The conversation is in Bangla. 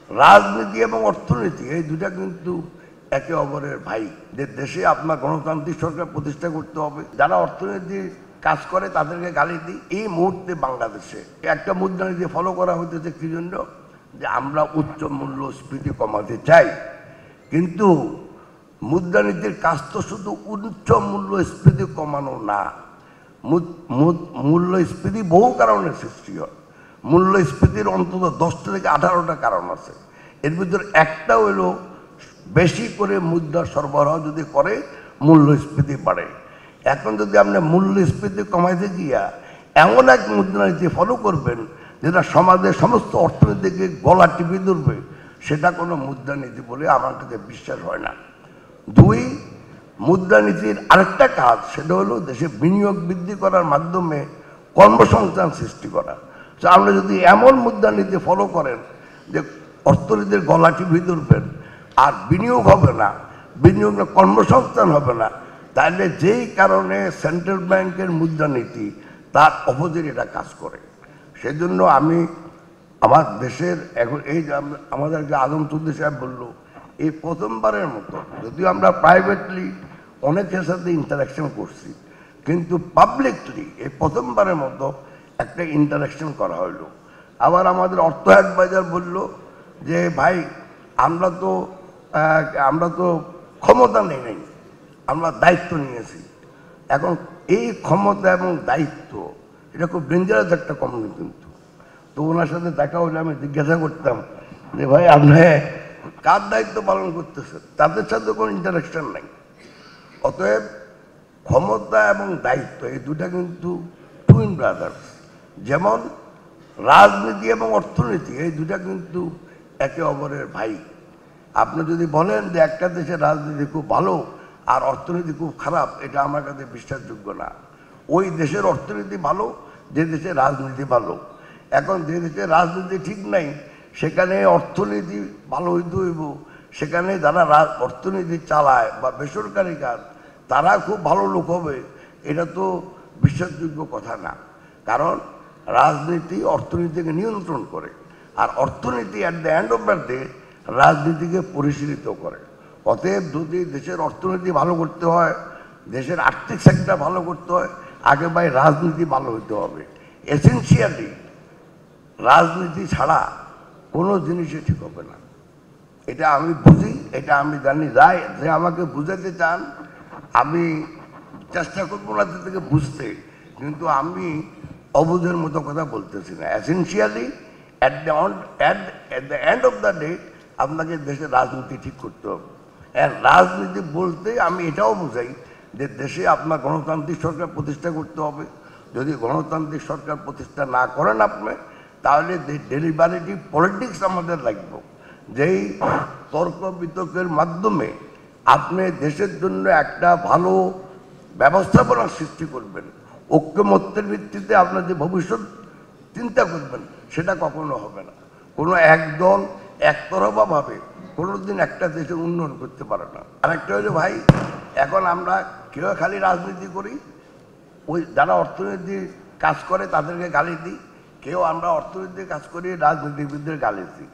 রাজনীতি এবং অর্থনীতি এই দুটা কিন্তু একে অপরের ভাই। যে দেশে আপনার গণতান্ত্রিক সরকার প্রতিষ্ঠা করতে হবে, যারা অর্থনীতি কাজ করে তাদেরকে গালি দিই। এই মুহূর্তে বাংলাদেশে একটা মুদ্রানীতি ফলো করা হইতেছে কি জন্য? যে আমরা উচ্চ মূল্যস্ফীতি কমাতে চাই। কিন্তু মুদ্রানীতির কাজ তো শুধু উচ্চ মূল্যস্ফীতি কমানো না, মূল্যস্ফীতি বহু কারণের সৃষ্টি হয়। মূল্যস্ফীতির অন্তত 10টা থেকে 18টা কারণ আছে। এর ভিতরে একটা হলো বেশি করে মুদ্রা সরবরাহ যদি করে মূল্যস্ফীতি বাড়ে। এখন যদি আপনি মূল্যস্ফীতি কমাইতে গিয়া এমন এক মুদ্রানীতি ফলো করবেন যেটা সমাজের সমস্ত অর্থনীতিকে গলা টিপে ধরবে, সেটা কোনো মুদ্রানীতি বলে আমার কাছে বিশ্বাস হয় না। দুই, মুদ্রানীতির আরেকটা কাজ, সেটা হলো দেশে বিনিয়োগ বৃদ্ধি করার মাধ্যমে কর্মসংস্থান সৃষ্টি করা। তো আপনি যদি এমন মুদ্রানীতি ফলো করেন যে অর্থনীতির গলা টিপে ধরবেন আর বিনিয়োগ হবে না, বিনিয়োগ কর্মসংস্থান হবে না, তাহলে যেই কারণে সেন্ট্রাল ব্যাংকের মুদ্রানীতি তার অপোজিট এটা কাজ করে। সেজন্য আমি আমার দেশের এখন এই আমাদেরকে আদম চৌধুরী সাহেব বললো, এই প্রথমবারের মতো, যদিও আমরা প্রাইভেটলি অনেকের সাথে ইন্টারাকশন করছি, কিন্তু পাবলিকলি এই প্রথমবারের মতো একটা ইন্টারাকশন করা হলো। আবার আমাদের অর্থ অ্যাডভাইজার বলল যে ভাই আমরা তো ক্ষমতা নেই, আমরা দায়িত্ব নিয়েছি। এখন এই ক্ষমতা এবং দায়িত্ব এটা খুব ডেঞ্জারাস একটা কমিউনি কিন্তু। তো ওনার সাথে দেখা হলে আমি জিজ্ঞাসা করতাম যে ভাই আপনি কার দায়িত্ব পালন করতেছেন? তাদের সাথে কোনো ইন্টারাকশন নাই। অতএব ক্ষমতা এবং দায়িত্ব এই দুটা কিন্তু টুইন ব্রাদার্স। যেমন রাজনীতি এবং অর্থনীতি এই দুটা কিন্তু একে অপরের ভাই। আপনি যদি বলেন যে একটা দেশের রাজনীতি খুব ভালো আর অর্থনীতি খুব খারাপ, এটা আমার কাছে বিশ্বাসযোগ্য না। ওই দেশের অর্থনীতি ভালো যে দেশের রাজনীতি ভালো। এখন যে দেশের রাজনীতি ঠিক নাই সেখানে অর্থনীতি ভালো হইতে হইব, সেখানে যারা অর্থনীতি চালায় বা বেসরকারি কাজ তারা খুব ভালো লোক হবে, এটা তো বিশ্বাসযোগ্য কথা না। কারণ রাজনীতি অর্থনীতিকে নিয়ন্ত্রণ করে, আর অর্থনীতি at the end of the day রাজনীতিকে পরিশীলিত করে। অতএব যদি দেশের অর্থনীতি ভালো করতে হয়, দেশের আর্থিক সেক্টর ভালো করতে হয়, আগে ভাই রাজনীতি ভালো হতে হবে। এসেন্সিয়ালি রাজনীতি ছাড়া কোনো জিনিসই ঠিক হবে না। এটা আমি বুঝি, এটা আমি জানি। যাই যে আমাকে বুঝাতে চান আমি চেষ্টা করবো না থেকে বুঝতে, কিন্তু আমি অবুঝের মতো কথা বলতেছি না। Essentially at the end of the day আপনাকে দেশের রাজনীতি ঠিক করতে হবে। রাজনীতি বলতে আমি এটাও বোঝাই যে দেশে আপনার গণতান্ত্রিক সরকার প্রতিষ্ঠা করতে হবে। যদি গণতান্ত্রিক সরকার প্রতিষ্ঠা না করেন আপনি, তাহলে ডেলিবারেটিভ পলিটিক্স আমাদের লাগবে, যেই তর্ক বিতর্কের মাধ্যমে আপনি দেশের জন্য একটা ভালো ব্যবস্থাপনা সৃষ্টি করবেন। ঐক্যমত্যের ভিত্তিতে আপনার যে ভবিষ্যৎ চিন্তা করবেন সেটা কখনো হবে না। কোনো একদল একতরফাভাবে কোনোদিন একটা দেশের উন্নয়ন করতে পারে না। আরেকটা হলো ভাই, এখন আমরা কেউ খালি রাজনীতি করি, ওই যারা অর্থনীতি কাজ করে তাদেরকে গালি দিই, কেউ আমরা অর্থনীতি কাজ করি রাজনীতিবিদদের গালি দিই।